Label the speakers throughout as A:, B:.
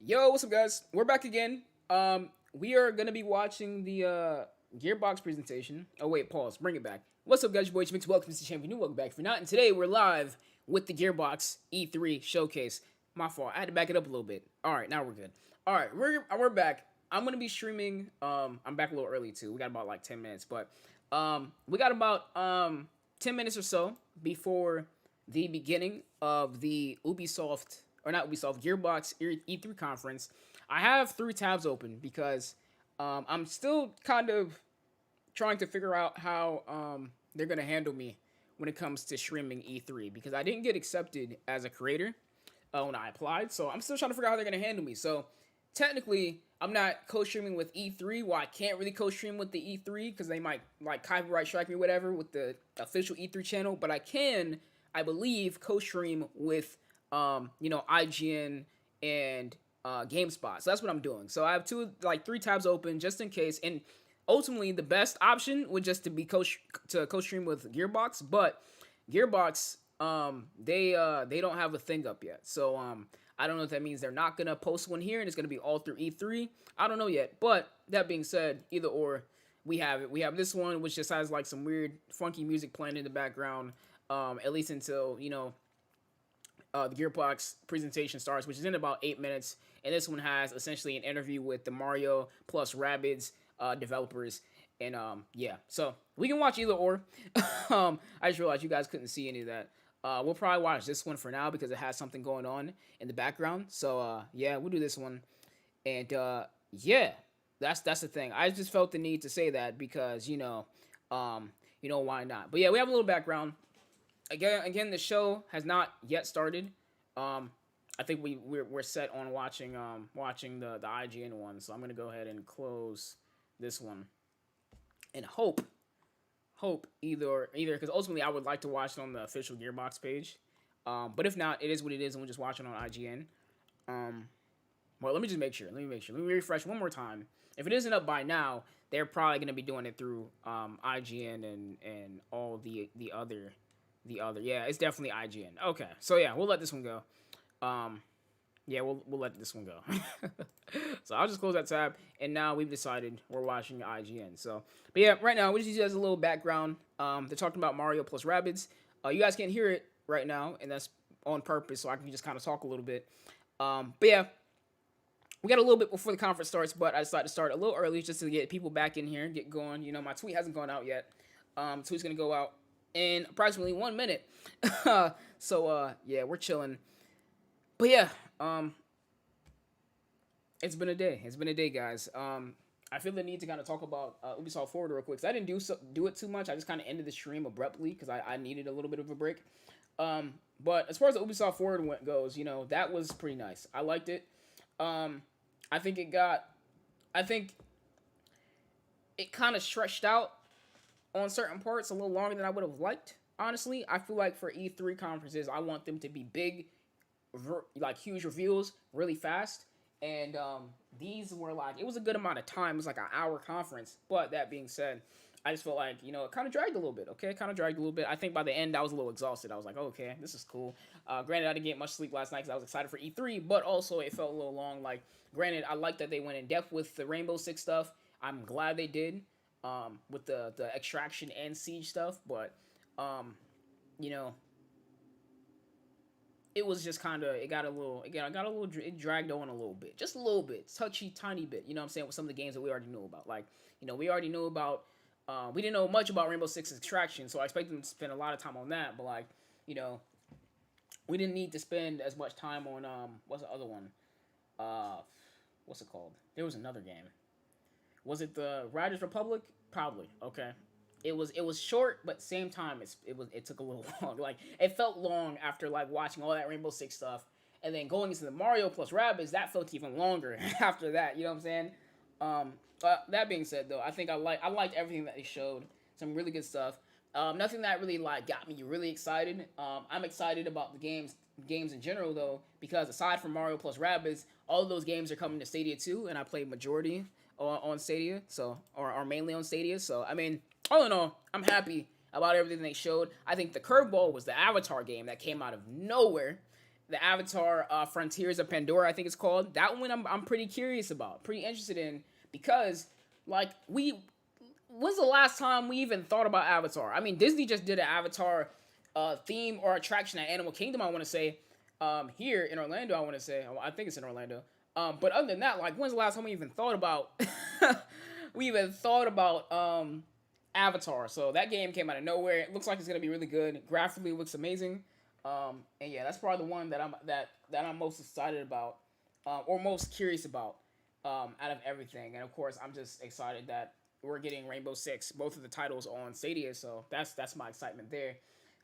A: Yo, what's up, guys? We're back again. We are gonna be watching the Gearbox presentation. Oh wait, pause. Bring it back. What's up, guys? Your boy Ejahmix. Welcome to the champion. Welcome back. If you're not, and today we're live with the Gearbox E3 showcase. My fault. I had to back it up a little bit. All right, now we're good. All right, we're back. I'm gonna be streaming. I'm back a little early too. We got about like 10 minutes, but we got about 10 minutes or so before the beginning of the Ubisoft, or not Ubisoft, Gearbox E3 conference. I have three tabs open because I'm still kind of trying to figure out how they're going to handle me when it comes to streaming E3 because I didn't get accepted as a creator when I applied. So I'm still trying to figure out how they're going to handle me. So technically, I'm not co-streaming with E3. Well, I can't really co-stream with the E3 because they might like copyright strike me, or whatever, with the official E3 channel. But I can, I believe, co-stream with IGN and GameSpot. So that's what I'm doing. So I have three tabs open just in case. And ultimately, the best option would just to be co-stream with Gearbox, but Gearbox they don't have a thing up yet. So I don't know if that means they're not gonna post one here and it's gonna be all through E3. I don't know yet. But that being said, either or, we have it. We have this one which just has like some weird funky music playing in the background. At least until the Gearbox presentation starts, which is in about 8 minutes. And this one has essentially an interview with the Mario plus Rabbids developers. And yeah, so we can watch either or. I just realized you guys couldn't see any of that. We'll probably watch this one for now because it has something going on in the background. So yeah, we'll do this one. And yeah, that's the thing. I just felt the need to say that because why not? But yeah, we have a little background. Again, the show has not yet started. I think we're set on watching the IGN one. So I'm gonna go ahead and close this one and hope either because ultimately I would like to watch it on the official Gearbox page. But if not, it is what it is, and we'll just watch it on IGN. Well, let me just make sure. Let me refresh one more time. If it isn't up by now, they're probably gonna be doing it through IGN and all the other. Yeah, it's definitely IGN. Okay, so yeah, we'll let this one go. Yeah, we'll let this one go. So I'll just close that tab, and now we've decided we're watching IGN. So, but yeah, right now we just use it as a little background. They're talking about Mario plus Rabbids. You guys can't hear it right now, and that's on purpose, so I can just kind of talk a little bit. But yeah, we got a little bit before the conference starts, but I decided to start a little early just to get people back in here and get going. My tweet hasn't gone out yet. Tweet's gonna go out in approximately 1 minute. So yeah, we're chilling. But yeah, it's been a day, guys. I feel the need to kind of talk about Ubisoft Forward real quick, because I didn't do it too much. I just kind of ended the stream abruptly because I needed a little bit of a break. But as far as the Ubisoft Forward goes, that was pretty nice. I liked it. I think it kind of stretched out on certain parts a little longer than I would have liked. Honestly, I feel like for E3 conferences, I want them to be big, like huge reveals really fast. And these were like, it was a good amount of time. It was like an hour conference. But that being said, I just felt like, it kind of dragged a little bit. Okay, it kind of dragged a little bit. I think by the end, I was a little exhausted. I was like, okay, this is cool. Granted, I didn't get much sleep last night because I was excited for E3. But also, it felt a little long. Like, granted, I like that they went in depth with the Rainbow Six stuff. I'm glad they did. With the extraction and siege stuff, but it was just kind of, it dragged on a little bit, just a little bit, touchy tiny bit, what I'm saying, with some of the games that we already knew about. Like, we already knew about, we didn't know much about Rainbow Six Extraction, so I expected them to spend a lot of time on that, but like, we didn't need to spend as much time on what's the other one, what's it called? There was another game. Was it the Riders Republic? Probably. Okay. It was short, but same time it took a little long. Like, it felt long after like watching all that Rainbow Six stuff, and then going into the Mario plus Rabbids, that felt even longer after that. You know what I'm saying? But that being said, though, I think I liked everything that they showed. Some really good stuff. Nothing that really like got me really excited. I'm excited about the games in general though, because aside from Mario plus Rabbids, all of those games are coming to Stadia too, and I played majority on Stadia, so or mainly on Stadia. So I mean, all in all, I'm happy about everything they showed. I think the curveball was the Avatar game that came out of nowhere. the Avatar Frontiers of Pandora, I think it's called. That one I'm pretty curious about, pretty interested in, because like when's the last time we even thought about Avatar? I mean, Disney just did an Avatar theme or attraction at Animal Kingdom, I want to say. Here in Orlando, I want to say. I think it's in Orlando. But other than that, like, when's the last time we even thought about Avatar? So that game came out of nowhere. It looks like it's gonna be really good. Graphically, it looks amazing. And yeah, that's probably the one that I'm most excited about, or most curious about, out of everything. And of course, I'm just excited that we're getting Rainbow Six, both of the titles on Stadia. So that's my excitement there.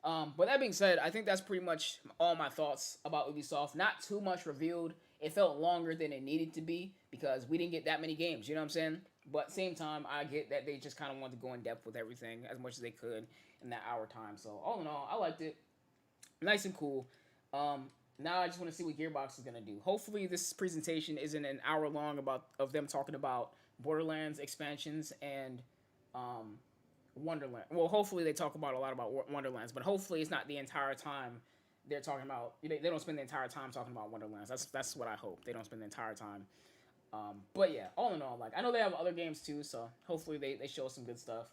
A: But that being said, I think that's pretty much all my thoughts about Ubisoft. Not too much revealed. It felt longer than it needed to be because we didn't get that many games, you know what I'm saying? But at the same time, I get that they just kind of wanted to go in depth with everything as much as they could in that hour time. So all in all, I liked it. Nice and cool. Now I just want to see what Gearbox is going to do. Hopefully this presentation isn't an hour long of them talking about Borderlands expansions and Wonderland. Well, hopefully they talk about a lot about Wonderlands, but hopefully it's not the entire time they're talking about. They don't spend the entire time talking about Wonderlands. That's what I hope. They don't spend the entire time. But yeah, all in all, like, I know they have other games too, so hopefully they show us some good stuff.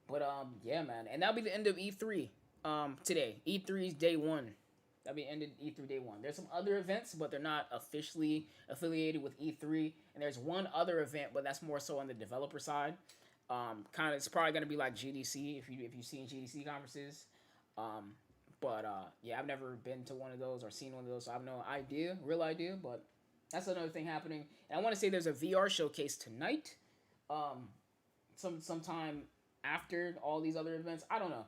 A: But yeah, man, and that'll be the end of E3 today. E3's day one. That'll be ended E3 day one. There's some other events, but they're not officially affiliated with E3. And there's one other event, but that's more so on the developer side. Kind of, it's probably gonna be like GDC if you've seen GDC conferences. Yeah, I've never been to one of those or seen one of those, so I have no real idea. But that's another thing happening. And I want to say there's a VR showcase tonight. Sometime after all these other events. I don't know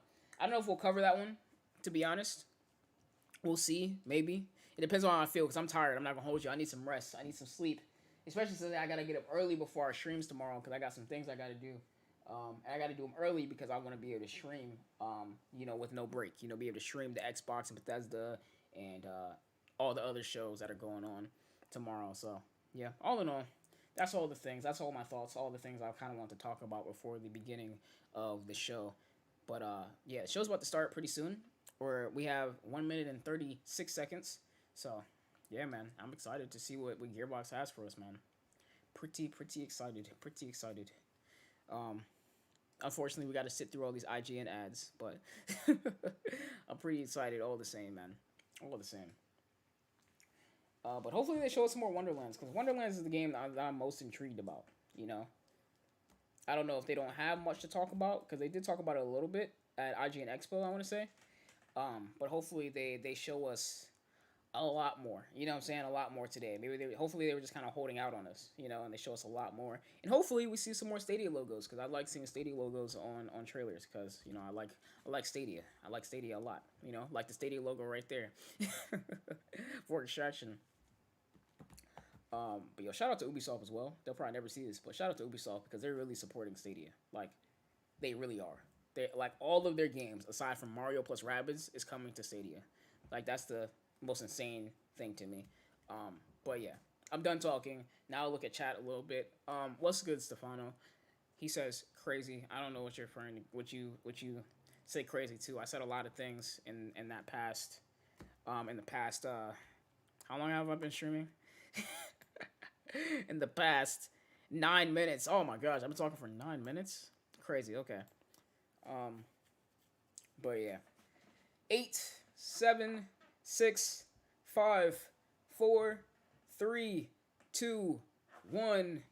A: if we'll cover that one. To be honest, we'll see. Maybe it depends on how I feel because I'm tired. I'm not gonna hold you. I need some rest. I need some sleep. Especially since I gotta get up early before our streams tomorrow because I got some things I gotta do. And I gotta do them early because I want to be able to stream, with no break. Be able to stream the Xbox and Bethesda and all the other shows that are going on tomorrow. So yeah, all in all, that's all the things. That's all my thoughts. All the things I kind of want to talk about before the beginning of the show. But yeah, the show's about to start pretty soon. Or we have 1 minute and 36 seconds. So yeah, man, I'm excited to see what Gearbox has for us, man. Pretty excited. Pretty excited. Unfortunately, we got to sit through all these IGN ads, but I'm pretty excited all the same, man. All the same. But hopefully they show us some more Wonderlands, because Wonderlands is the game that I'm most intrigued about, I don't know if they don't have much to talk about, because they did talk about it a little bit at IGN Expo, I want to say. But hopefully they show us a lot more, a lot more today. Hopefully they were just kind of holding out on us, and they show us a lot more. And hopefully we see some more Stadia logos, because I like seeing Stadia logos on trailers, because, I like Stadia. I like Stadia a lot, like the Stadia logo right there for Extraction. But yo, shout out to Ubisoft as well. They'll probably never see this, but shout out to Ubisoft because they're really supporting Stadia. Like, they really are. They like all of their games aside from Mario plus Rabbids is coming to Stadia. Like, that's the most insane thing to me. But yeah, I'm done talking. Now I'll look at chat a little bit. What's good, Stefano? He says crazy. I don't know what you're referring to. What you say crazy to. I said a lot of things in that past. In the past. How long have I been streaming? In the past 9 minutes. Oh my gosh, I've been talking for 9 minutes. Crazy. Okay. But yeah. 8, 7, 6, 5, 4, 3, 2, 1.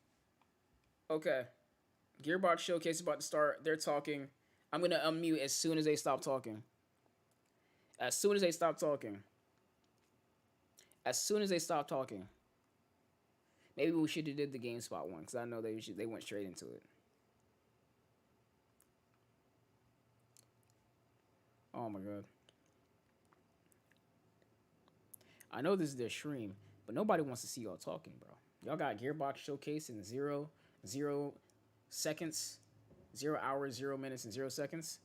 A: Okay. Gearbox showcase is about to start. They're talking. I'm gonna unmute as soon as they stop talking. As soon as they stop talking. As soon as they stop talking. Maybe we should have did the GameSpot one, because I know they went straight into it. Oh my god. I know this is their stream, but nobody wants to see y'all talking, bro. Y'all got Gearbox showcase in 0 seconds, 0 hours, 0 minutes, and 0 seconds.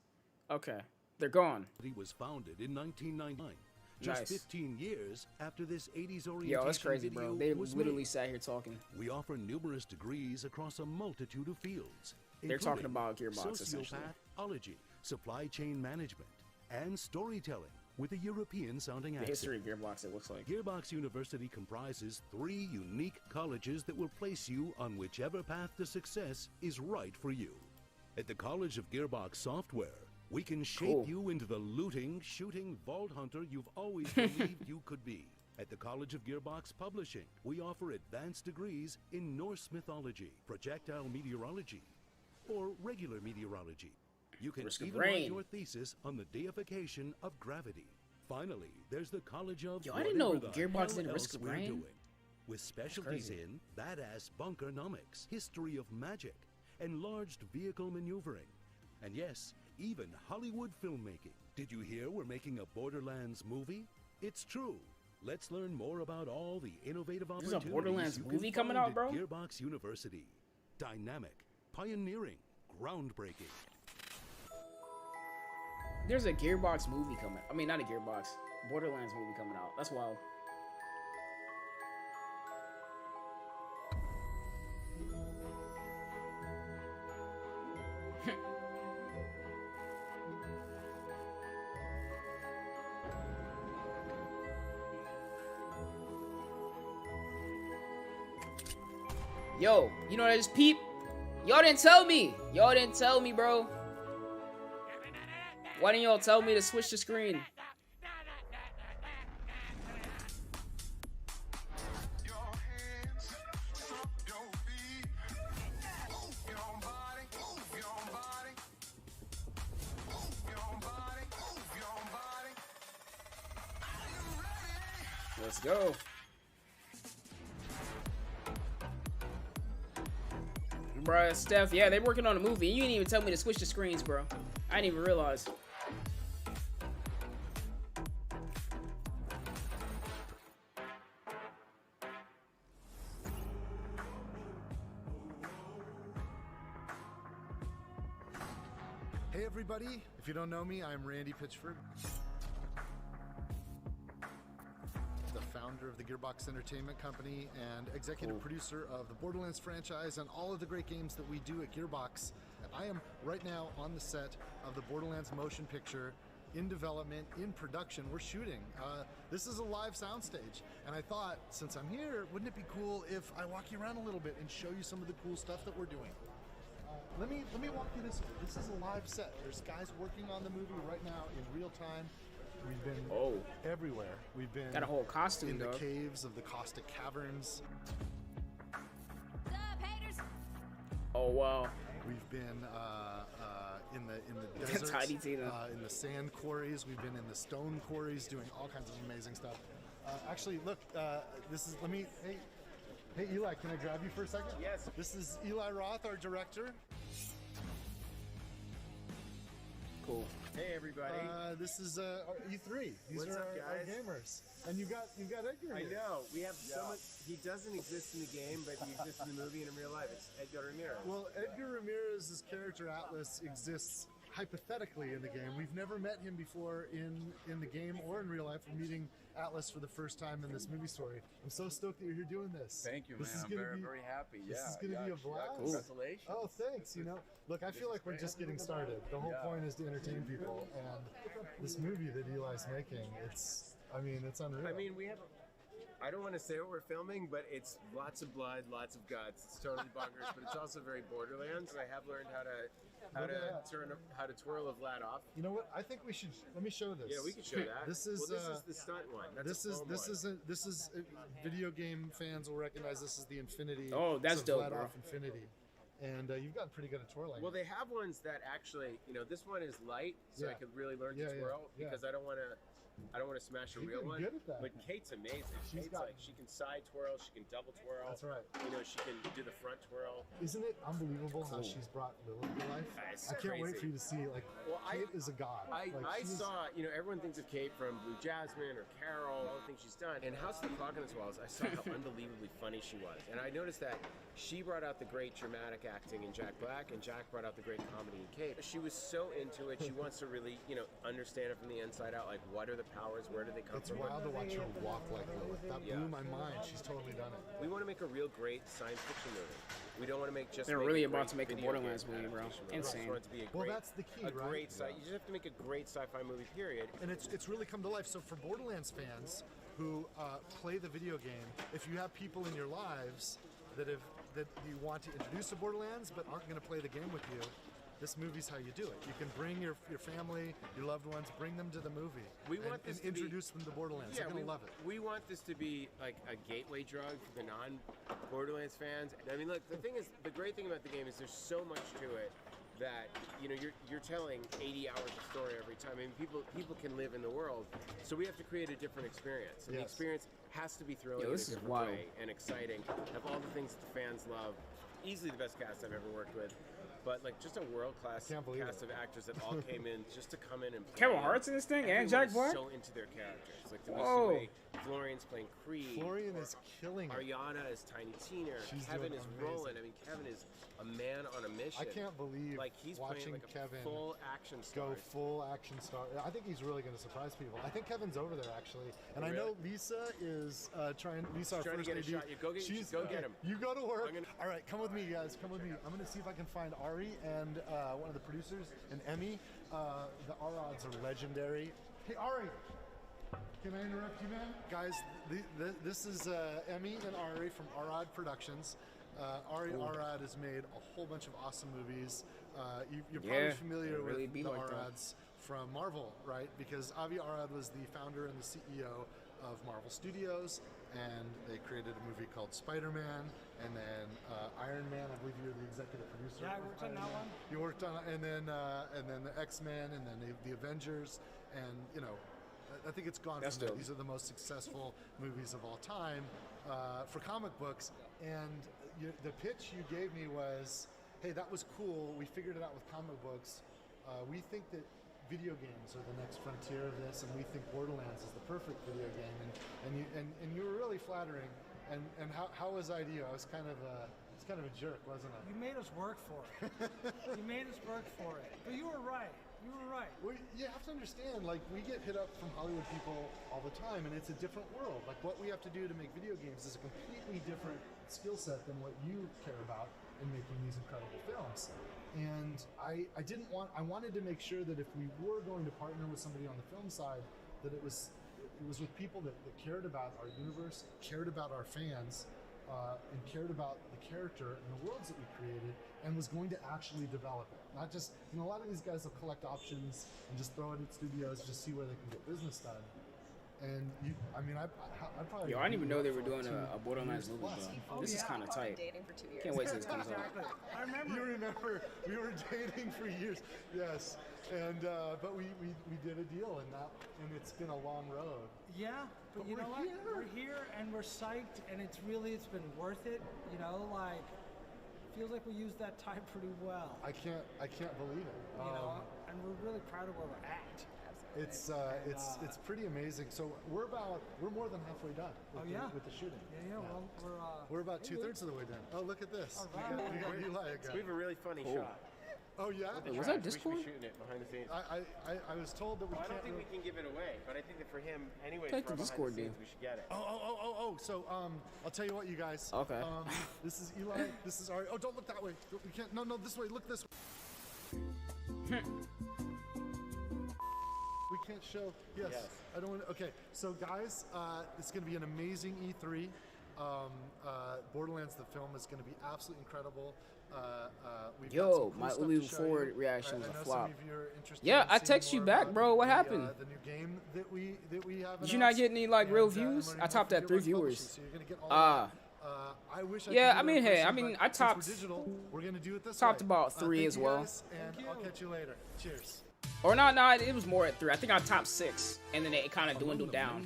A: Okay, they're gone.
B: It was founded in 1999. Just 15 years after this 80s orientation.
A: Yo, that's crazy, bro. They literally sat here talking.
B: We offer numerous degrees across a multitude of fields.
A: They're talking about Gearbox, essentially.
B: Sociopathology, supply chain management, and storytelling. with a European-sounding
A: The
B: accent.
A: history of Gearbox, it looks like.
B: Gearbox University comprises 3 unique colleges that will place you on whichever path to success is right for you. At the College of Gearbox Software, we can shape you into the looting, shooting vault hunter you've always believed you could be. At the College of Gearbox Publishing, we offer advanced degrees in Norse mythology, projectile meteorology, or regular meteorology. You can even write your thesis on the deification of gravity. Finally, there's the College of
A: Yo, I didn't know
B: whatever the
A: Gearbox
B: hell
A: did Risk
B: else
A: of
B: we're
A: Rain.
B: doing. With specialties in badass bunkernomics, history of magic, enlarged vehicle maneuvering, and yes, even Hollywood filmmaking. Did you hear we're making a Borderlands movie? It's true. Let's learn more about all the innovative opportunities.
A: There's a Borderlands
B: you
A: movie
B: can
A: coming
B: find
A: out, bro?
B: at Gearbox University. Dynamic, pioneering, groundbreaking.
A: There's a Gearbox movie coming. I mean, not a Gearbox. Borderlands movie coming out. That's wild. Yo, you know what I just peeped? Y'all didn't tell me. Y'all didn't tell me, bro. Why didn't y'all tell me to switch the screen? Let's go. Bruh, Steph, yeah, they're working on a movie. You didn't even tell me to switch the screens, bro. I didn't even realize.
C: Hey everybody, if you don't know me, I'm Randy Pitchford, the founder of the Gearbox Entertainment Company and executive producer of the Borderlands franchise and all of the great games that we do at Gearbox. I am right now on the set of the Borderlands motion picture, in development, in production. We're shooting. This is a live soundstage, and I thought, since I'm here, wouldn't it be cool if I walk you around a little bit and show you some of the cool stuff that we're doing? Let me walk you this way. This is a live set. There's guys working on the movie right now in real time. We've been everywhere. We've been
A: Got a whole costume,
C: in the
A: dog.
C: caves of the caustic caverns.
D: What's up, haters?
A: Oh, wow.
C: We've been in the deserts,
A: Tiny Tina.
C: in the sand quarries. We've been in the stone quarries, doing all kinds of amazing stuff. Actually, look, this is. Let me. Hey, Eli, can I grab you for a second?
E: Yes.
C: This is Eli Roth, our director.
A: Cool.
E: Hey everybody.
C: This is E3. These
E: What's
C: are
E: up,
C: our
E: guys?
C: gamers. And you got Edgar
E: I
C: here.
E: know. We have so much. He doesn't exist in the game, but he exists in the movie and in real life. It's Edgar Ramirez.
C: Well, Edgar Ramirez's character Atlas exists hypothetically in the game. We've never met him before in the game or in real life. We're meeting Atlas for the first time in this movie story. I'm so stoked that you're here doing this.
E: Thank you, man.
C: This is
E: I'm
C: gonna
E: very,
C: be-
E: very happy.
C: This
E: Yeah.
C: is going to be a blast.
E: Congratulations.
C: Oh, thanks. You know, look, I feel like we're just getting started. The whole point is to entertain people, and this movie that Eli's making, it's unreal.
E: I mean, we have. I don't want to say what we're filming, but it's lots of blood, lots of guts. It's totally bonkers, but it's also very Borderlands. I have learned how to twirl a Vlad off.
C: You know what? I think we should. Let me show this.
E: Yeah, we could show that.
C: This is
E: this is the stunt one. That's
C: This
E: a
C: is
E: foam
C: this
E: one.
C: isn't this is video game fans will recognize this is the Infinity.
A: Oh, that's
C: so
A: dope,
C: flat
A: bro.
C: off Infinity, and you've gotten pretty good at twirling.
E: Well, they have ones that actually, this one is light, so I
C: Yeah.
E: could really learn
C: Yeah,
E: to
C: yeah,
E: twirl
C: yeah.
E: because I don't want to smash a
C: You're
E: real
C: getting
E: one.
C: good at that.
E: But Kate's amazing.
C: She's
E: Kate's
C: got-
E: like she can side twirl, she can double twirl.
C: That's right.
E: She can do the front twirl.
C: Isn't it unbelievable how she's brought Lilith to life?
E: It's
C: I can't wait
E: crazy.
C: for you to see. Like,
E: Well,
C: Kate is a god.
E: I
C: she's-
E: saw, everyone thinks of Kate from Blue Jasmine or Carol, all the things she's done. In House of the Clock on the Walls, I saw how unbelievably funny she was. And I noticed that she brought out the great dramatic acting in Jack Black, and Jack brought out the great comedy in Kate. She was so into it. She wants to really, understand it from the inside out. Like, what are the powers? Where do they come
C: It's
E: from?
C: wild to watch her walk like Lilith. That
E: Yeah.
C: blew my mind. She's totally done it.
E: We want to make a real great science fiction movie. We don't want to make just.
A: They're
E: make
A: really
E: a
A: about
E: great
A: to make a
E: video
A: Borderlands
E: game
A: movie, bro.
E: adaptation. We just
A: Insane.
E: want it to be a
C: Well,
E: great,
C: that's the key,
E: a
C: right?
E: great you just have to make a great sci-fi movie. Period.
C: And it's really come to life. So for Borderlands fans who play the video game, if you have people in your lives that you want to introduce to Borderlands but aren't going to play the game with you, this movie's how you do it. You can bring your family, your loved ones, bring them to the movie.
E: We want this
C: and
E: to
C: introduce them to Borderlands.
E: Yeah,
C: They're gonna love it.
E: We want this to be like a gateway drug for the non-Borderlands fans. I mean, look, the thing is, the great thing about the game is there's so much to it that you're telling 80 hours of story every time. I mean, people can live in the world, so we have to create a different experience, and the experience has to be thrilling in a different way and exciting. Have all the things that the fans love. Easily the best cast I've ever worked with. But like just a world-class cast of actors that all came in just to come in and play.
A: Kevin Hart's in this thing and Jack Black?
E: So into their characters. Like the way Florian's playing Creed.
C: Florian is killing it.
E: Ariana is Tiny Tina. Kevin is rolling. I mean, Kevin is a man on a mission.
C: I can't believe
E: like he's
C: watching
E: playing like
C: Kevin
E: a full action star.
C: Go full action star. I think he's really going to surprise people. I think Kevin's over there actually, and I know Lisa is trying. Lisa, our
E: trying to
C: first
E: get a shot. You go get him.
C: You go to work. All right, come with me, guys. Come with me. I'm going to see if I can find Ari and one of the producers and Emmy. The R-Odds are legendary. Hey, Ari. Can I interrupt you, man? Guys, this is Emmy and Ari from R-Odd Productions. Ari Arad has made a whole bunch of awesome movies. You're probably familiar with the Arads from Marvel, right? Because Avi Arad was the founder and the CEO of Marvel Studios, and they created a movie called Spider-Man, and then Iron Man. I believe you're the executive producer.
F: Yeah, I worked on that one.
C: You worked on, and then the X-Men, and then the Avengers, and I think it's gone from there. These are the most successful movies of all time for comic books. And the pitch you gave me was, hey, that was cool. We figured it out with comic books. We think that video games are the next frontier of this, and we think Borderlands is the perfect video game. And you were really flattering. And how was I to you? I was kind of a jerk, wasn't I?
F: You made us work for it. You made us work for it. But you were right. You were right.
C: Well, you have to understand, like, we get hit up from Hollywood people all the time, and it's a different world. Like, what we have to do to make video games is a completely different skill set than what you care about in making these incredible films. And I wanted to make sure that if we were going to partner with somebody on the film side, that it was with people that cared about our universe, cared about our fans, and cared about the character and the worlds that we created, and was going to actually develop it. Not just, a lot of these guys will collect options and just throw it at studios, just see where they can get business done. And I probably.
A: Yo, I didn't even know they were doing a Borderlands movie, bro. This is kind of tight.
G: Dating for 2 years.
A: Can't wait till this comes out.
F: Exactly. I remember.
C: You remember we were dating for years, yes, and but we did a deal, and it's been a long road.
F: Yeah, but you know what? We're here and we're psyched, and it's been worth it. Feels like we used that time pretty well.
C: I can't believe it.
F: And we're really proud of where we're at.
C: It's pretty amazing. So we're more than halfway done with the shooting.
F: Yeah. Well,
C: we're about 2/3 of the way done. Oh, look at this.
F: All right.
C: We got Eli again.
E: We have a really funny shot.
C: Oh yeah.
A: Wait, was that Discord?
E: We should be shooting it behind the scenes.
C: I was told that we
E: I
C: can't.
E: don't think we can give it away, but I think that for him, anyway,
A: Take
E: for
A: the
E: behind
A: Discord,
E: the scenes,
A: dude.
E: we should get it.
C: Oh. So I'll tell you what, you guys.
A: Okay.
C: This is Eli. This is Ari. Oh, don't look that way. We can't. No, this way. Look this way. We can't show. Yes. I don't want to. Okay. So guys, it's going to be an amazing E3. Borderlands the film is going to be absolutely incredible. We've got some cool
A: my
C: stuff
A: Uvie
C: to show
A: Forward
C: you.
A: reaction was
C: I
A: a
C: know
A: flop.
C: some of you are interested
A: Yeah,
C: in
A: I
C: seeing
A: text you
C: more
A: back,
C: about
A: bro. What
C: the,
A: happened?
C: The new game that we have.
A: Did you not get any real views? I topped at 3 viewers. Yeah, I mean, hey, I topped.
C: We're gonna do it this
A: Topped
C: way.
A: about 3
C: Thank
A: as
C: you
A: well.
C: guys, and I'll catch you later. Cheers.
A: Or not, it was more at 3. I think I topped 6, and then it kind of dwindled down.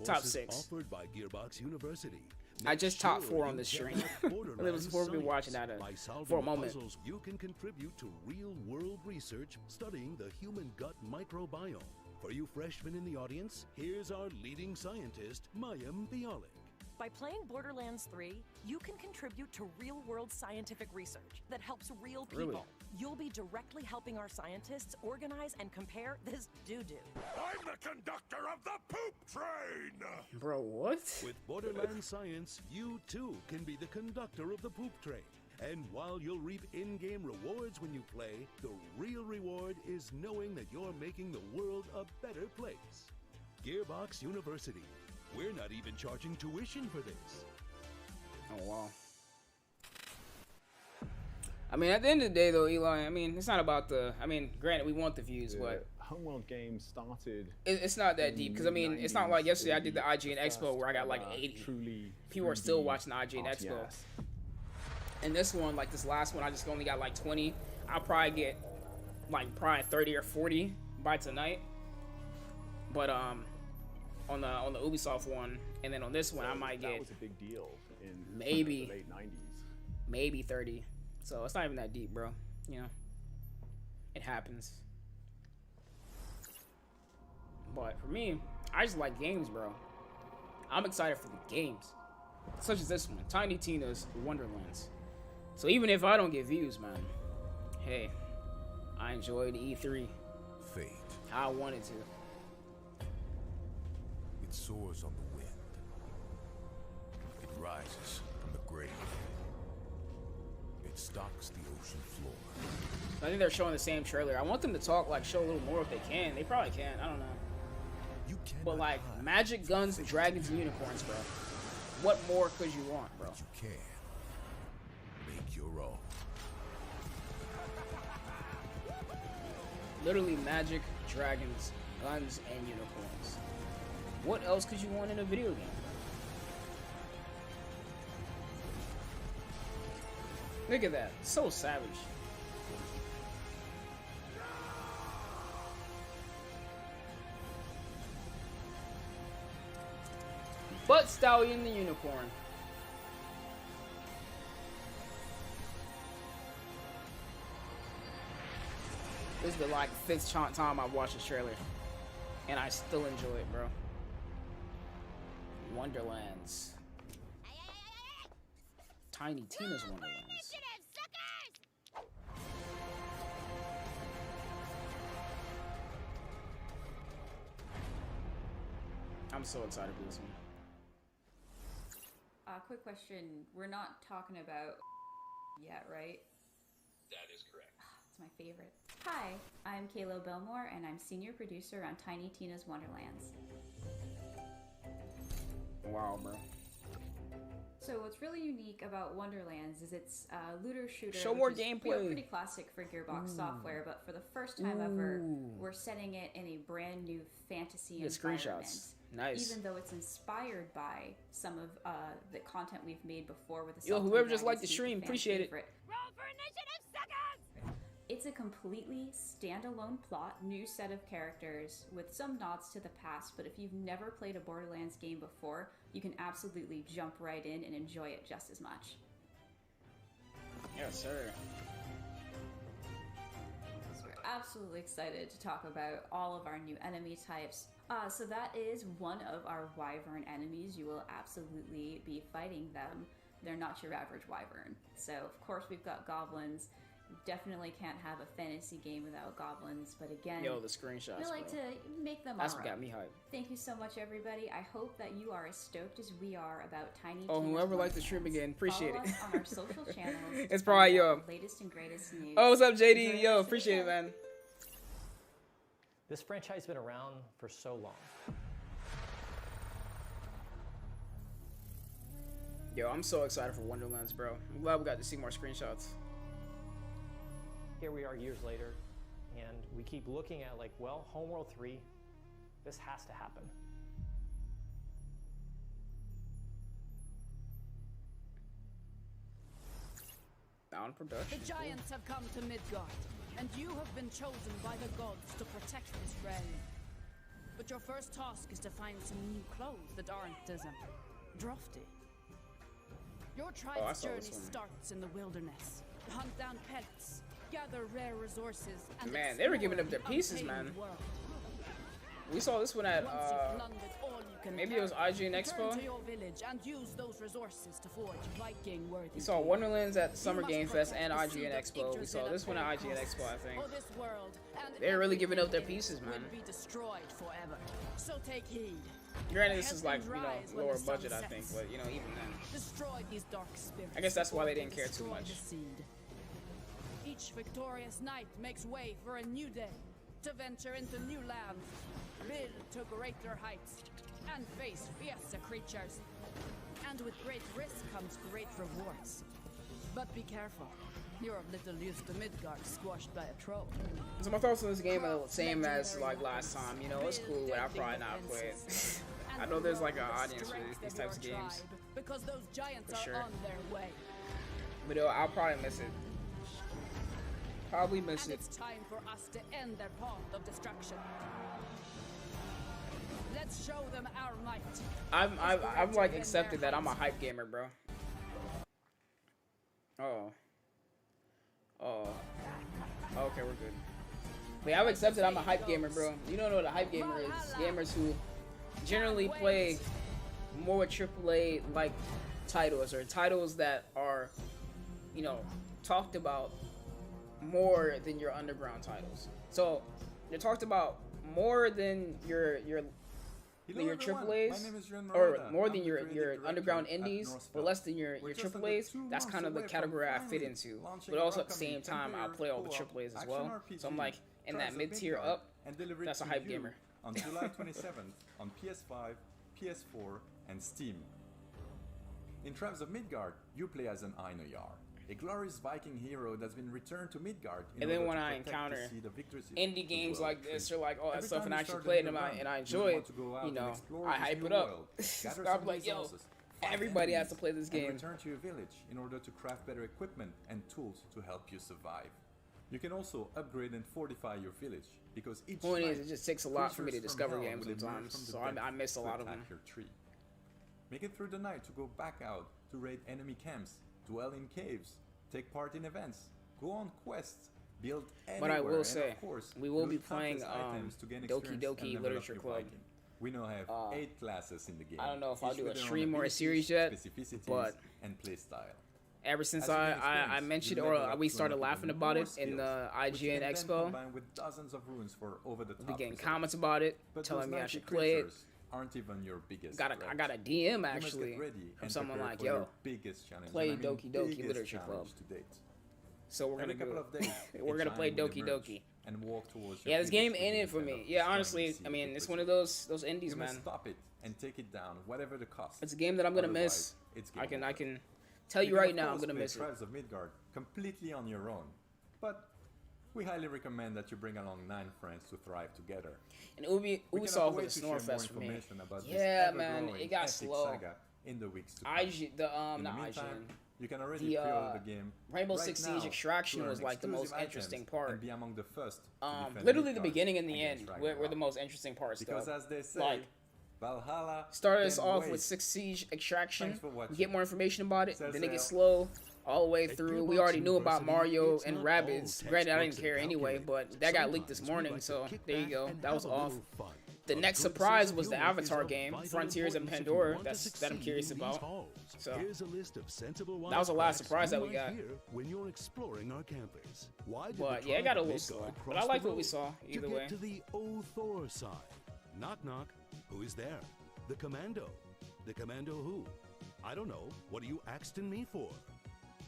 A: Top 6.
B: Offered by Gearbox University.
A: I just topped 4 on this stream. It was before we watching that for a moment.
B: Puzzles, you can contribute to real-world research studying the human gut microbiome. For you freshmen in the audience, here's our leading scientist, Mayim Bialik.
H: By playing Borderlands 3, you can contribute to real-world scientific research that helps real people.
A: Really?
H: You'll be directly helping our scientists organize and compare this doo-doo.
B: I'm the conductor of the poop train!
A: Bro, what?
B: With Borderlands Science, you too can be the conductor of the poop train And while you'll reap in-game rewards when you play, the real reward is knowing that you're making the world a better place. Gearbox University. We're not even charging tuition for this.
A: Oh, wow. I mean, at the end of the day, though, Eli, I mean, it's not about the... I mean, granted, we want the views, but...
G: Homeworld game started...
A: It's not that deep, because, I mean, it's not like yesterday I did the IGN Expo where I got, like, 80. People are still watching the IGN Expo. And this one, like, this last one, I just only got, like, 20. I'll probably get, like, probably 30 or 40 by tonight. But, on the Ubisoft one, and then on this one, I might get...
G: That was a big deal in
A: maybe,
G: the late 90s.
A: Maybe 30. So it's not even that deep, bro. You know, it happens. But for me, I just like games, bro. I'm excited for the games, such as this one, Tiny Tina's Wonderlands. So even if I don't get views, man, hey, I enjoyed E3.
I: Fate.
A: How I wanted to.
I: It soars on the wind. It rises from the grave. It stalks the ocean floor.
A: I think they're showing the same trailer. I want them to talk, like, show a little more if they can. They probably can. I don't know. But, like, magic, guns, dragons, and unicorns, bro. What more could you want, bro?
I: You can make your own.
A: Literally magic, dragons, guns, and unicorns. What else could you want in a video game? Look at that. So savage. But Stallion the Unicorn. This is the like 5th time I've watched this trailer. And I still enjoy it, bro. Wonderlands. Tiny Tina's Wonderlands. I'm so excited for this one.
J: Quick question. We're not talking about yet, right?
K: That is correct.
J: It's my favorite. Hi, I'm Kayla Belmore, and I'm senior producer on Tiny Tina's Wonderlands.
A: Wow, bro.
J: So what's really unique about Wonderlands is it's a looter shooter.
A: Show more
J: which is,
A: gameplay.
J: You know, pretty classic for Gearbox software, but for the first time ever, we're setting it in a brand new fantasy environment.
A: Screenshots. Nice.
J: Even though it's inspired by some of the content we've made before with the
A: Yo, whoever just liked the stream, appreciate it.
D: Roll for initiative, suckers!
J: It's a completely standalone plot, new set of characters with some nods to the past, but if you've never played a Borderlands game before, you can absolutely jump right in and enjoy it just as much.
A: Yes, sir.
J: So we're absolutely excited to talk about all of our new enemy types. So that is one of our wyvern enemies. You will absolutely be fighting them. They're not your average wyvern. So of course we've got goblins. You definitely can't have a fantasy game without goblins, but again,
A: Yo, the screenshots,
J: we like
A: bro.
J: to make them
A: That's
J: our
A: what got
J: own.
A: me hyped.
J: Thank you so much, everybody. I hope that you are as stoked as we are about Tiny
A: Oh,
J: Tina's
A: whoever liked the
J: Wonderlands.
A: stream again, appreciate
J: Follow
A: it.
J: us on our social channels. to
A: It's
J: find
A: probably,
J: out
A: yo.
J: the latest and greatest news.
A: Oh, what's up, JD?
J: Enjoy the
A: Yo,
J: rest of the
A: appreciate it,
J: show.
A: man.
L: This franchise has been around for so long.
A: Yo, I'm so excited for Wonderlands, bro. I'm glad we got to see more screenshots.
L: Here we are years later, and we keep looking at like, well, Homeworld 3, this has to happen.
A: Down production.
M: The giants have come to Midgard, and you have been chosen by the gods to protect this realm. But your first task is to find some new clothes that aren't as drafty. Your tribe's
A: saw
M: journey
A: this one.
M: starts in the wilderness. Hunt down pets, gather rare resources, and
A: Man, they were
M: explore
A: giving up their
M: the
A: pieces,
M: untamed
A: man.
M: world.
A: We saw this one at,
M: Once you've plundered all you can
A: maybe it was
M: carry,
A: IGN
M: return
A: Expo.
M: to your village and use those resources to forge Viking-worthy
A: We saw
M: deeds.
A: Wonderlands at Summer
M: must
A: Game Fest and
M: protect the
A: IGN
M: seed of
A: Expo. We
M: Yggdrasil
A: saw this one at
M: all
A: IGN
M: costs,
A: Expo, I think.
M: or this world and
A: They're really giving up their
M: everything
A: pieces, man.
M: will be destroyed forever. So take heed.
A: Granted, this is like, you know, lower budget, I think, but, you know, even then.
M: Destroy these dark spirits.
A: I guess that's why they didn't care too much.
M: Each victorious knight makes way for a new day, to venture into new lands, build to greater heights, and face fiercer creatures. And with great risk comes great rewards. But be careful. You're a little used to Midgard squashed by a troll.
A: So my thoughts on this game are the same as like last time. You know, it's cool, but I'll probably not play it. I know there's like an audience for these types of games.
M: Because those giants
A: for sure.
M: are on their way.
A: But I'll probably miss it. Probably miss
M: And
A: it.
M: it's time for us to end their path of destruction. Let's show them our might.
A: I've like accepted that I'm a hype gamer, bro. Oh. Okay, we're good. But yeah, I've accepted I'm a hype gamer, bro. You don't know what a hype gamer is. Gamers who generally play more AAA like titles, or titles that are, you know, talked about more than your underground titles. So they're talked about more than your AAAs, or more than your underground indies, but less than your AAAs. That's kind of the category I fit into. But also at the same time, I play all the AAAs as well. So I'm like in that mid-tier up. That's a hype gamer.
N: On July 27th on PS5, PS4, and Steam. In Tribes of Midgard, you play as an Einarjar, a glorious Viking hero that's been returned to Midgard in
A: and then
N: order
A: when
N: to
A: I
N: protect
A: encounter
N: the seed of victory
A: indie games like this, or like all that
N: Every
A: stuff,
N: time
A: and I
N: you
A: actually
N: start
A: play
N: a
A: it
N: new
A: and I
N: run,
A: enjoy
N: you
A: it,
N: want to go out
A: you
N: and
A: know,
N: explore
A: I
N: this
A: hype
N: new
A: it up.
N: world, gather
A: I'm
N: some
A: like, yo,
N: resources, fight
A: everybody has
N: enemies,
A: to play this game.
N: and return to your village in order to craft better equipment and tools to help you survive. You can also upgrade and fortify your village, because each
A: Point is,
N: night,
A: it just takes a lot for me to
N: creatures
A: discover
N: from hell
A: games
N: will emerge
A: sometimes,
N: from the
A: so
N: depths
A: I miss a
N: to
A: lot of
N: attack
A: them.
N: your tree. Make it through the night to go back out to raid enemy camps, dwell in caves, take part in events, go on quests, build anywhere,
A: But I will
N: and
A: say,
N: of course,
A: we will be
N: loot countless
A: playing
N: items to gain
A: Doki
N: experience
A: Doki
N: and level
A: Literature
N: up your
A: Club.
N: Viking. We now have 8 classes in the game.
A: I don't know if I'll
N: each
A: do a
N: with their own
A: stream or a
N: abilities,
A: series yet,
N: specificities,
A: but
N: and play style.
A: ever since
N: As you gain
A: I
N: experience,
A: mentioned,
N: you
A: or
N: level up
A: we
N: to
A: started
N: unlock
A: laughing
N: even
A: about
N: more
A: it in the
N: skills, which
A: IGN
N: can then
A: Expo,
N: combine with dozens of runes for over-the-top
A: I've been getting
N: results.
A: comments about it,
N: But
A: telling
N: those
A: me I
N: mighty
A: should play it.
N: creatures aren't even your biggest
A: I
N: threat.
A: got a DM
N: You must
A: actually
N: get ready
A: from
N: and
A: someone
N: prepare
A: like,
N: for
A: yo,
N: your biggest challenge,
A: play
N: and I mean
A: Doki Doki
N: biggest
A: Literature Club.
N: challenge to date.
A: So we're
N: Every
A: gonna do
N: couple of days,
A: we're
N: a
A: gonna play
N: giant will
A: Doki
N: emerge
A: Doki.
N: and walk towards your
A: Yeah, this
N: village
A: game ain't
N: with
A: it for
N: the
A: me.
N: intent of
A: Yeah,
N: destroying
A: honestly,
N: the seed
A: I mean,
N: of
A: it's one of
N: victory.
A: those indies,
N: You must
A: man.
N: stop it and take it down, whatever the cost.
A: It's a game that I'm gonna miss.
N: Otherwise, it's
A: I
N: game
A: can
N: over.
A: tell you
N: can,
A: right
N: of
A: now, I'm
N: course,
A: gonna
N: play
A: miss it.
N: Tribes of Midgard completely on your own, but we highly recommend that you bring along 9 friends to thrive together.
A: And
N: We cannot
A: Ubisoft
N: wait
A: was a
N: to share more
A: Snorefest for me.
N: information about this
A: Yeah, man,
N: ever-growing
A: it got
N: epic
A: slow.
N: saga in the weeks to come.
A: IG, the
N: In the
A: not
N: meantime,
A: IGN.
N: you can already
A: The
N: pre-order the game
A: Rainbow
N: right
A: Six
N: now
A: Siege Extraction
N: to earn
A: was like the most
N: exclusive
A: interesting
N: items
A: part.
N: and be among the first to defend
A: Literally the
N: Midgard
A: beginning and the
N: against
A: end were the
N: Ragnarok.
A: most interesting parts.
N: Because
A: though.
N: as they say,
A: Like,
N: Valhalla
A: started us
N: can
A: off
N: wait.
A: with Six Siege Extraction.
N: Thanks for watching.
A: We get more information about it,
N: Says
A: then it gets
N: Al.
A: slow all the way
B: At
A: through. We
B: Gearbox
A: already knew about
B: University,
A: Mario
B: it's
A: and
B: not
A: Rabbids.
B: all
A: Granted, I didn't
B: textbooks
A: care
B: and
A: anyway, but
B: calculators.
A: that got leaked this
B: Sometimes we
A: morning,
B: like to
A: so
B: kick
A: there you
B: back
A: go.
B: and
A: That was
B: have a
A: off.
B: little fun.
A: The
B: A
A: next
B: good
A: surprise
B: sense of
A: was the
B: humor is
A: Avatar
B: of
A: game,
B: vital
A: Frontiers and
B: importance if you
A: Pandora.
B: want to
A: That I'm
B: succeed
A: curious
B: in these
A: about.
B: halls.
A: So
B: here's a list of sensible
A: that was the last
B: wisecracks
A: surprise
B: you
A: that we
B: might
A: got.
B: hear when you're exploring our campus. Why did
A: But
B: the
A: yeah, it
B: tribe
A: got a
B: of
A: little
B: Midgard
A: slow. But
B: cross
A: I liked
B: the
A: what we
B: road
A: saw
B: to
A: either
B: get
A: way.
B: to the Othor side? Knock knock. Who is there? The commando. The commando who? I don't know. What are you axing me for?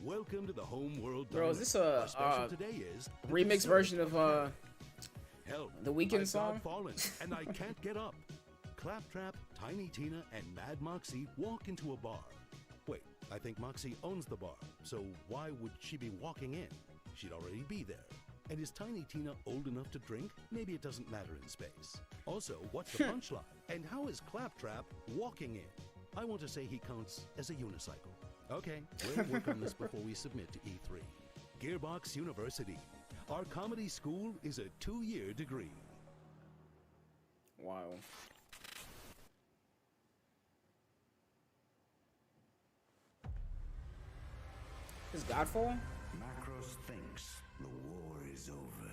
B: Welcome to the home world.
A: Bro, is this
B: Our
A: a
B: special today is the
A: remix
B: dessert
A: version of
B: Help,
A: the Weeknd
B: I've
A: song?
B: fallen, and I can't get up. Claptrap, Tiny Tina, and Mad Moxie walk into a bar. Wait, I think Moxie owns the bar, so why would she be walking in? She'd already be there. And is Tiny Tina old enough to drink? Maybe it doesn't matter in space. Also, what's the punchline? And how is Claptrap walking in? I want to say he counts as a unicycle. Okay, we'll work on this before we submit to E3. Gearbox University. Our comedy school is a 2-year degree.
A: Wow. Is Godfall?
I: Macros thinks the war is over.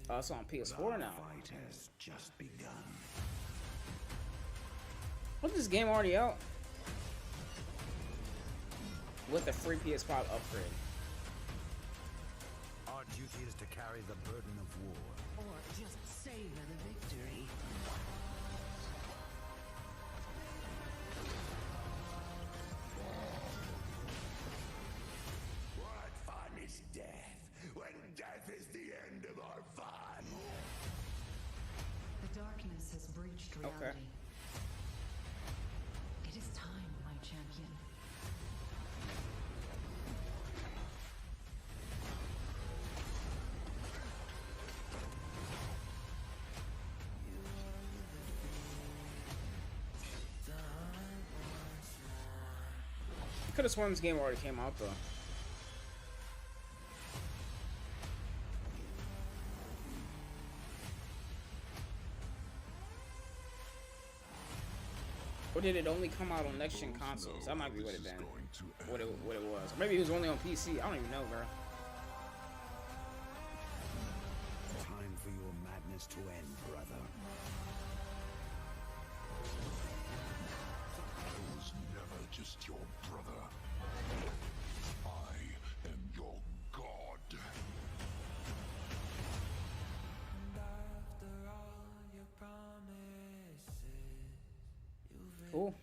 A: Oh, it's on PS4 now.
I: Fight has just begun.
A: Wasn't this game already out? With a free PS5 upgrade.
I: Our duty is to carry the burden of war.
O: Or just savor the victory.
I: What fun is death, when death is the end of our fun?
P: The darkness has breached reality.
A: Okay.
P: It is time, my champion.
A: Could have sworn this game already came out though. Or did it only come out on next gen consoles? That might be what it then. What it was. Or maybe it was only on PC. I don't even know, bro.
I: Time for your madness to end, brother.
Q: I was never just your brother. I am your god.
A: Cool.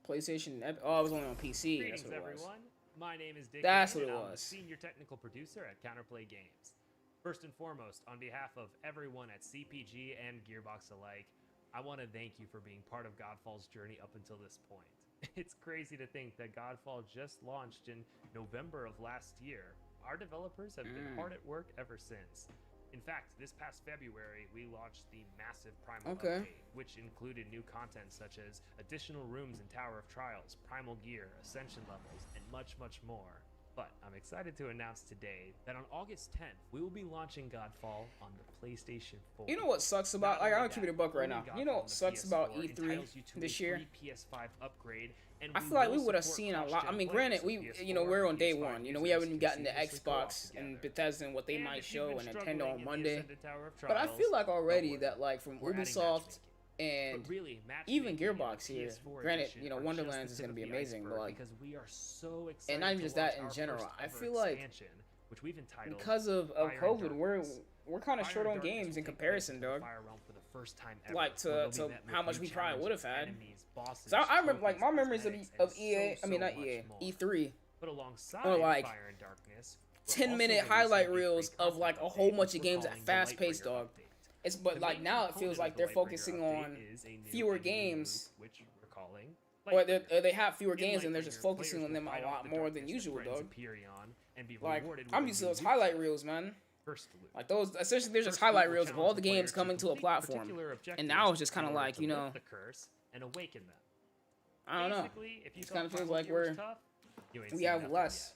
A: PlayStation. Oh, it was only on PC.
R: Greetings,
A: That's what it was.
R: everyone. My name is Dick.
A: That's
R: Mann,
A: what it
R: and I'm the
A: was.
R: Senior Technical Producer at Counterplay Games. First and foremost, on behalf of everyone at CPG and Gearbox alike, I want to thank you for being part of Godfall's journey up until this point. It's crazy to think that Godfall just launched in November of last year. Our developers have been hard at work ever since. In fact, this past February, we launched the massive Primal update, which included new content such as additional rooms in Tower of Trials, Primal gear, Ascension levels, and much, much more. But I'm excited to announce today that on August 10th, we will be launching Godfall on the PlayStation 4.
A: You know what sucks about? Like, I'll keep it a buck right now. You know what sucks about
R: PS4
A: E3
R: entitles you to
A: this
R: a
A: year?
R: free PS5 upgrade, and
A: I
R: we
A: feel like
R: will
A: we would have
R: support
A: seen a lot. I
R: cross-gen
A: mean,
R: players,
A: granted,
R: so
A: we
R: PS4,
A: we're on day
R: PS5
A: one. You know, we haven't even gotten to
R: users can seamlessly
A: Xbox
R: co-op
A: and
R: together.
A: Bethesda and what they
R: And
A: might
R: if you've
A: show
R: been
A: and Nintendo
R: struggling
A: on
R: in
A: Monday.
R: the Ascended Tower of
A: But I
R: Trials,
A: feel like
R: don't
A: already
R: worry.
A: that like from
R: We're adding
A: Ubisoft and
R: But really,
A: even
R: matchmaking and
A: Gearbox
R: the
A: here.
R: PS4
A: Granted,
R: edition
A: you know,
R: are just the
A: Wonderlands is
R: tip
A: gonna
R: of
A: be
R: the
A: amazing, but
R: iceberg
A: like,
R: because we are so excited
A: and not even
R: to
A: just that
R: launch
A: in
R: our
A: general.
R: first
A: I
R: ever
A: feel like
R: expansion, which we've entitled
A: because of
R: Fire and
A: COVID,
R: Darkness.
A: we're kind of
R: Fire
A: short
R: and
A: on
R: Darkness
A: games
R: will
A: in
R: take
A: comparison,
R: place in the
A: dog.
R: Fire Realm for the first time ever,
A: Like
R: where
A: to
R: you'll be met with
A: how much
R: new
A: we probably would have had.
R: challenges, enemies, bosses,
A: So I remember like my
R: trophies,
A: memories
R: cosmetics,
A: of
R: and
A: EA.
R: so
A: I mean, not
R: much
A: EA.
R: more.
A: E3.
R: But alongside
A: Or like
R: Fire and Darkness, we're
A: 10-minute
R: also
A: highlight
R: releasing a
A: reels
R: free
A: of like a
R: content
A: whole
R: update,
A: bunch
R: which
A: of
R: we're
A: games at
R: calling the
A: fast pace,
R: Lightbringer
A: dog.
R: update.
A: It's but
R: The
A: like
R: main
A: now it
R: component
A: feels like
R: of
A: they're
R: the Lightbringer
A: focusing
R: update
A: on
R: is a new
A: fewer
R: endgame
A: games,
R: loop, which we're calling
A: or
R: Lightbringer.
A: they have fewer
R: In
A: games and they're just
R: Lightbringer,
A: focusing
R: players
A: on them
R: will
A: a
R: fight off
A: lot
R: the
A: more than
R: darkness that
A: usual,
R: threatens
A: dog.
R: Empyrean and be
A: Like
R: rewarded with
A: I'm
R: a
A: used to
R: new
A: those
R: loot
A: highlight
R: type.
A: reels, man.
R: First loop.
A: Like those, essentially, they're just
R: First loop
A: highlight
R: will
A: reels of
R: challenge
A: all the
R: the player
A: games coming to a
R: complete
A: platform,
R: particular
A: and
R: objectives
A: now it's just
R: in
A: kind of
R: order
A: like
R: to
A: you
R: lift
A: know,
R: the curse and awaken them.
A: I don't know.
R: Basically, if you
A: It
R: thought
A: kind of feels
R: Primal
A: like
R: Gear was
A: we're
R: tough, you ain't
A: we
R: seen
A: have
R: nothing
A: less.
R: yet.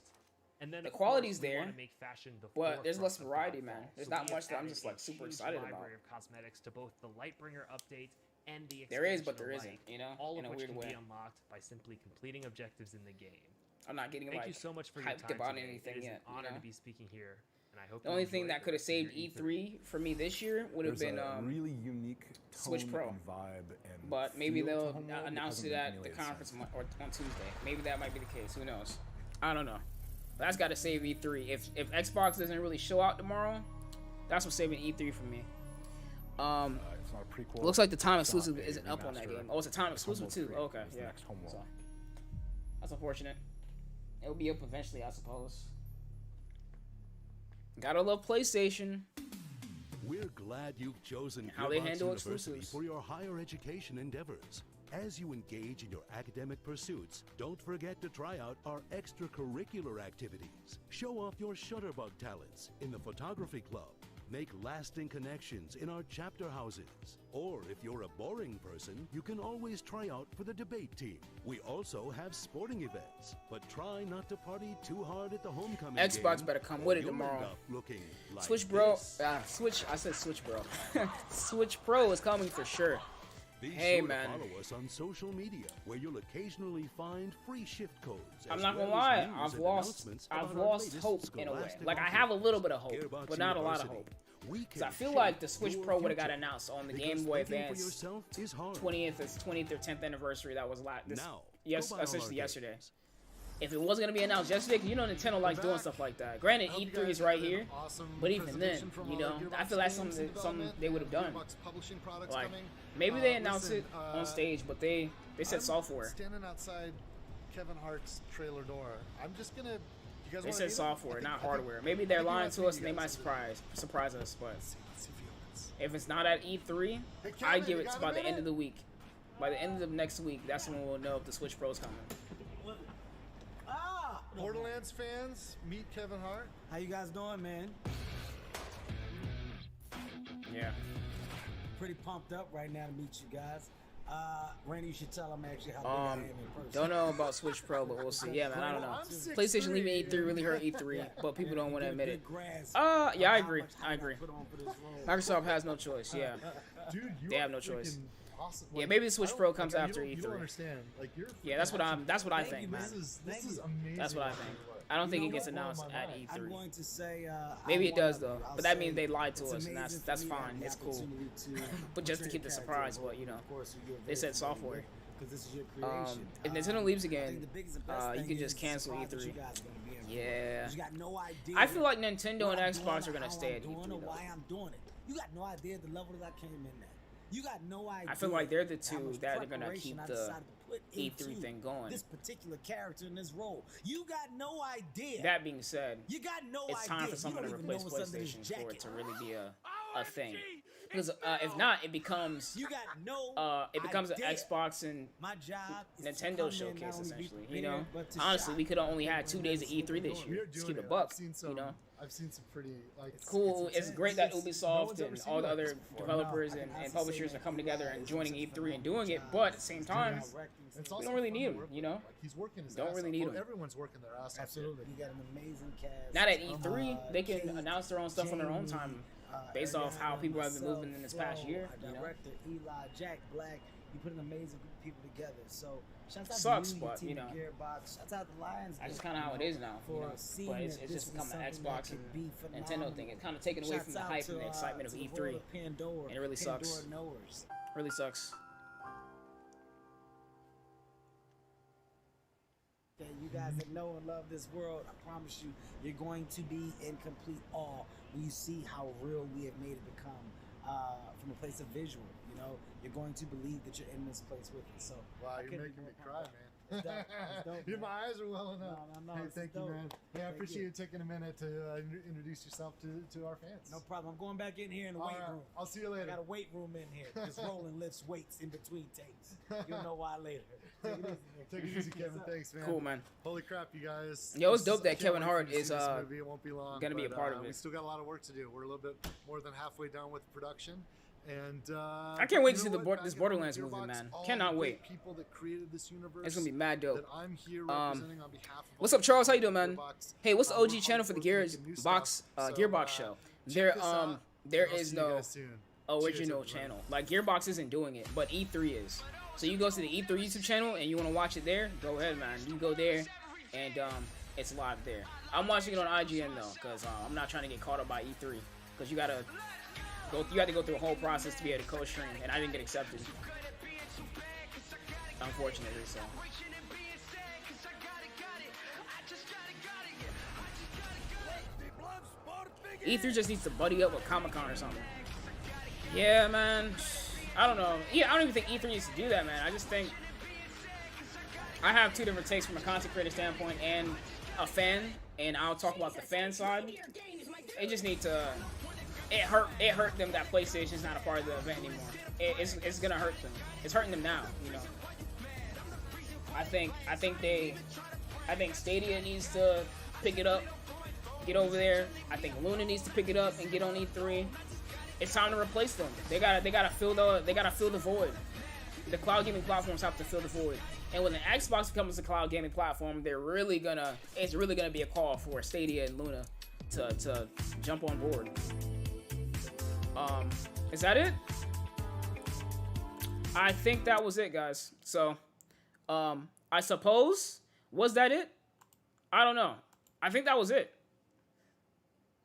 R: And then,
A: The
R: of
A: quality's
R: course, we
A: there,
R: wanna make fashion the
A: but there's less
R: forefront of
A: variety, man.
R: Godfall,
A: There's
R: so
A: not
R: we
A: much
R: have
A: that I'm
R: added
A: just
R: a
A: like super
R: huge
A: excited about.
R: library of cosmetics to both the Lightbringer update and the
A: There is,
R: expansion
A: but there
R: alike,
A: isn't, you know,
R: all
A: in
R: of
A: a
R: which
A: weird
R: can
A: way.
R: be unlocked by simply completing objectives in the game.
A: I'm not getting
R: Thank
A: like
R: you so much for your
A: hyped
R: time
A: about
R: today.
A: anything
R: It is
A: yet.
R: an honor
A: You know?
R: to be speaking here, and I hope
A: The
R: you
A: only thing
R: enjoy
A: that
R: the
A: could have
R: rest of your
A: saved
R: E3.
A: E3 for me this year would have
G: There's
A: been
G: a really unique
A: Switch
G: tone
A: Pro.
G: and vibe and
A: But maybe
G: feel to
A: they'll
G: Homeworld that
A: announce
G: hasn't
A: it
G: been
A: at the
G: emulated
A: conference
G: since.
A: or on Tuesday. Maybe that might be the case. Who knows? I don't know. But that's got to save E3. If Xbox doesn't really show out tomorrow, that's what's saving E3 for me.
G: It's not a prequel.
A: Looks like the time
G: It's not
A: exclusive
G: a
A: isn't up on that
G: remaster.
A: game. Oh, it's a time exclusive
G: Homeworld
A: too.
G: 3
A: Okay,
G: is the
A: yeah.
G: next Homeworld.
A: So, that's unfortunate. It'll be up eventually, I suppose. Gotta love PlayStation.
B: We're glad you've chosen
A: How they
B: Gearbox
A: handle
B: University
A: exclusives.
B: for your higher education endeavors. As you engage in your academic pursuits, don't forget to try out our extracurricular activities. Show off your shutterbug talents in the photography club. Make lasting connections in our chapter houses. Or if you're a boring person, you can always try out for the debate team. We also have sporting events, but try not to party too hard at the homecoming
A: Xbox
B: game,
A: better come
B: or
A: with it
B: you'll
A: tomorrow.
B: end up looking like
A: Switch Bro,
B: this.
A: Switch. I said Switch Bro. Switch Pro is coming for sure.
B: Be
A: Hey
B: sure
A: man,
B: to follow us on social media, where you'll occasionally find free shift codes.
A: I'm
B: as
A: not gonna
B: well as
A: lie.
B: news
A: I've
B: and
A: lost
B: announcements about our
A: hope
B: latest
A: in a way.
B: scholastic
A: Like I
B: offerings.
A: have a little bit of hope,
B: Gearbox
A: but not a lot of
B: University.
A: hope.
B: We
A: Because I
B: can
A: feel
B: shape
A: like the Switch
B: your
A: Pro would have got
B: future.
A: announced on the
B: Because
A: Game Boy
B: thinking for
A: Advance
B: yourself is hard.
A: 20th or 10th anniversary. That was this
B: Now, Essentially
A: yesterday. If it wasn't gonna be announced yesterday, you know Nintendo likes doing stuff like that. Granted, E3 is right here, but even then, you know, I feel that's something they would have done. Like maybe they announced it on stage, but they said software.
C: Standing outside Kevin Hart's trailer door. I'm just gonna.
A: They said software, not hardware. Maybe they're lying to us and they might surprise us. But if it's not at E3, I give it to by the end of the week. By the end of next week, that's when we'll know if the Switch Pro's coming.
C: Borderlands fans, meet Kevin Hart.
S: How you guys doing, man?
A: Yeah.
S: Pretty pumped up right now to meet you guys. Randy, you should tell them actually how big I am in person.
A: Don't know about Switch Pro, but we'll see. Yeah, man, I don't know. PlayStation leaving E3 really hurt E3, but people don't want to admit it. Yeah, I agree. Microsoft has no choice. Yeah, they have no choice.
C: Awesome.
A: Yeah, maybe the Switch Pro comes after E3.
C: You don't understand. Like,
A: yeah, that's what I think, man.
C: This is amazing.
A: That's what I think. I don't think it gets announced at E3.
S: I'm going to say,
A: maybe it does though, but that means they lied to us, and that's fine. It's cool. But just to keep the surprise, what you know, they said software. If Nintendo leaves again, you can just cancel E3. Yeah. I feel like Nintendo and Xbox are gonna stay at E3 though.
S: Why I'm doing it. You got no idea the level that I came in at. You got no idea.
A: I feel like they're the two that are gonna keep the E3 thing going.
S: This particular character in this role, you got no idea.
A: That being said,
S: you got no
A: it's
S: idea.
A: time for someone to replace PlayStation for it to really be a thing. Because if not, it becomes an Xbox and Nintendo showcase essentially. You know, honestly, we could have only had 2 days of E3 this year. Just keep it buck. You know.
C: I've seen some pretty
A: cool. It's great that Ubisoft and all the other developers and publishers are coming together and joining E3 and doing it. But at the same time, we don't really need them. You know,
C: he's working his
A: don't really need them.
C: Everyone's working their ass off.
S: Absolutely, you got an amazing cast.
A: Not at E3, they can announce their own stuff on their own time, based off how people have been moving in this past year. You know,
S: director Eli, Jack Black, you put an amazing group of people together. So.
A: Sucks, but you know,
S: Gearbox, out the Lions.
A: That's just kind of how it is now. You know? But it's just become an Xbox and Nintendo thing. It's kind of taken away from the hype and the excitement of E3, and it really sucks. Really sucks.
S: You guys that know and love this world, I promise you, you're going to be in complete awe when you see how real we have made it become from a place of visual. You know, you're going to believe that you're in this place with us. So,
C: wow, you're making me cry, man. My eyes are welling up.
S: No,
C: hey, thank you, man. Hey, I appreciate you taking a minute to introduce yourself to our fans.
S: No problem. I'm going back in here in the weight room.
C: I'll see you later.
S: I got a weight room in here. Just rolling lifts weights in between takes. You'll know why later. Take it easy, man.
C: Take it easy, Kevin. Thanks, man.
A: Cool, man.
C: Holy crap, you guys.
A: Yo, it's dope that Kevin Hart is
C: it won't be long,
A: gonna be a part of it.
C: We still got a lot of work to do. We're a little bit more than halfway done with production. And
A: I can't wait to see this Borderlands movie, man. Cannot wait.
C: People that created this universe.
A: It's gonna be mad dope.
C: I'm here representing on behalf of
A: what's up, Charles? How you doing, man? Hey, what's the OG channel for the Gearbox show? There is no original channel. Like Gearbox isn't doing it, but E3 is. So you go to the E3 YouTube channel and you want to watch it there, go ahead, man. You go there, and it's live there. I'm watching it on IGN though, cause I'm not trying to get caught up by E3, cause you had to go through a whole process to be able to co-stream, and I didn't get accepted, unfortunately. So E3 just needs to buddy up with Comic-Con or something. Yeah, man. I don't know. Yeah, I don't even think E3 needs to do that, man. I just think I have two different takes from a content creator standpoint and a fan, and I'll talk about the fan side. They just need to. It hurt them that PlayStation's not a part of the event anymore. It's gonna hurt them. It's hurting them now, you know. I think Stadia needs to pick it up, get over there. I think Luna needs to pick it up and get on E3. It's time to replace them. They gotta fill the void. The cloud gaming platforms have to fill the void. And when the Xbox becomes a cloud gaming platform, it's really gonna be a call for Stadia and Luna to jump on board. Is that it? I think that was it, guys. So, I suppose, was that it? I don't know. I think that was it.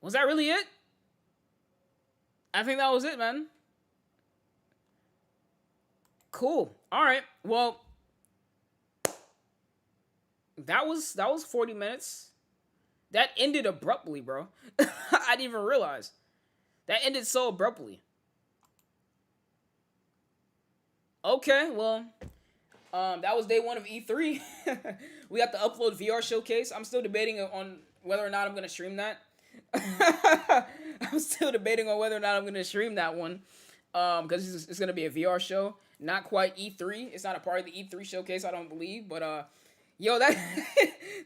A: Was that really it? I think that was it, man. Cool. All right. Well, that was 40 minutes. That ended abruptly, bro. I didn't even realize. That ended so abruptly. Okay, well, that was day 1 of E3. We got the upload VR showcase. I'm still debating on whether or not I'm gonna stream that. I'm still debating on whether or not I'm gonna stream that one. Because it's gonna be a VR show. Not quite E3. It's not a part of the E3 showcase, I don't believe. But yo, that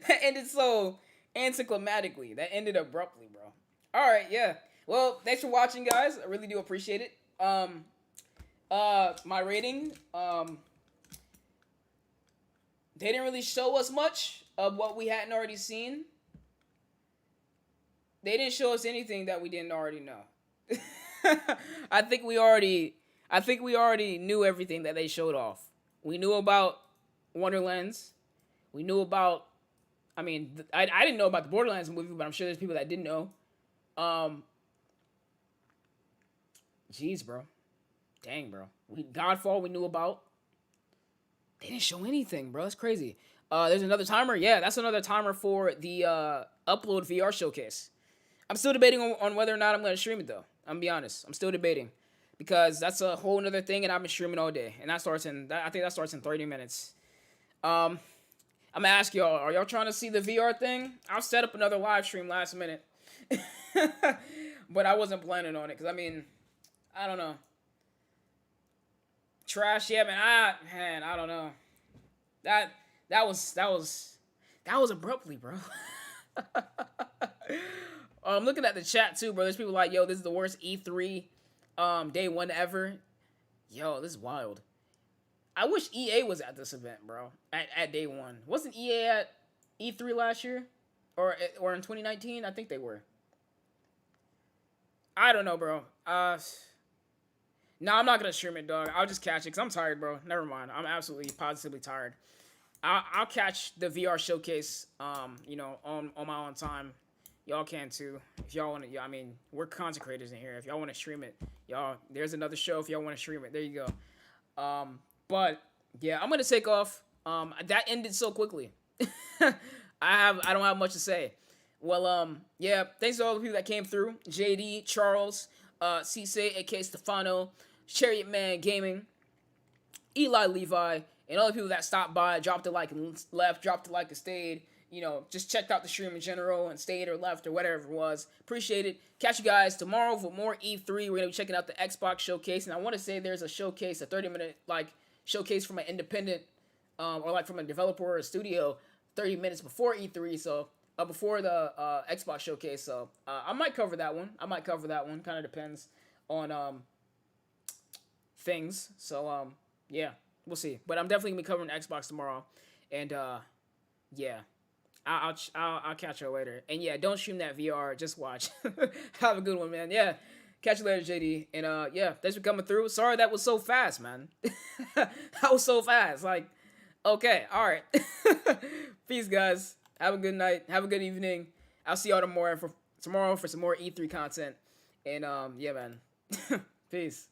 A: that ended so anticlimactically. That ended abruptly, bro. All right, yeah. Well, thanks for watching, guys. I really do appreciate it. My rating. They didn't really show us much of what we hadn't already seen. They didn't show us anything that we didn't already know. I think we already knew everything that they showed off. We knew about Wonderlands. We knew about. I mean, I didn't know about the Borderlands movie, but I'm sure there's people that didn't know. Jeez, bro. Dang, bro. Godfall we knew about. They didn't show anything, bro. That's crazy. There's another timer. Yeah, that's another timer for the upload VR showcase. I'm still debating on whether or not I'm going to stream it, though. I'm going to be honest. I'm still debating. Because that's a whole nother thing, and I've been streaming all day. And I think that starts in 30 minutes. I'm going to ask y'all, are y'all trying to see the VR thing? I'll set up another live stream last minute. But I wasn't planning on it, because, I mean, I don't know. Trash, yeah, man, I don't know. That was abruptly, bro. I'm looking at the chat too, bro. There's people like, yo, this is the worst E3 day 1 ever. Yo, this is wild. I wish EA was at this event, bro. At day 1. Wasn't EA at E3 last year? Or in 2019? I think they were. I don't know, bro. No, I'm not gonna stream it, dog. I'll just catch it, because I'm tired, bro. Never mind. I'm absolutely, positively tired. I'll catch the VR showcase, you know, on my own time. Y'all can, too. If y'all want to, I mean, we're content creators in here. If y'all want to stream it, y'all, there's another show if y'all want to stream it. There you go. But, yeah, I'm gonna take off. That ended so quickly. I don't have much to say. Well, yeah, thanks to all the people that came through. JD, Charles, Cisse, aka Stefano, Chariot Man Gaming, Eli Levi, and all the people that stopped by, dropped a like and left, dropped a like and stayed, you know, just checked out the stream in general and stayed or left or whatever it was. Appreciate it. Catch you guys tomorrow for more E3. We're going to be checking out the Xbox showcase, and I want to say there's a showcase, a 30-minute, like, showcase from an independent, or like from a developer or a studio 30 minutes before E3, so, before the Xbox showcase, so, I might cover that one. Kind of depends on, things. So, yeah, we'll see. But I'm definitely gonna be covering Xbox tomorrow, and yeah, I'll catch you later. And yeah, don't stream that VR. Just watch. Have a good one, man. Yeah, catch you later, JD. And yeah, thanks for coming through. Sorry that was so fast, man. That was so fast. Like, okay, all right. Peace, guys. Have a good night. Have a good evening. I'll see y'all tomorrow for some more E3 content. And yeah, man. Peace.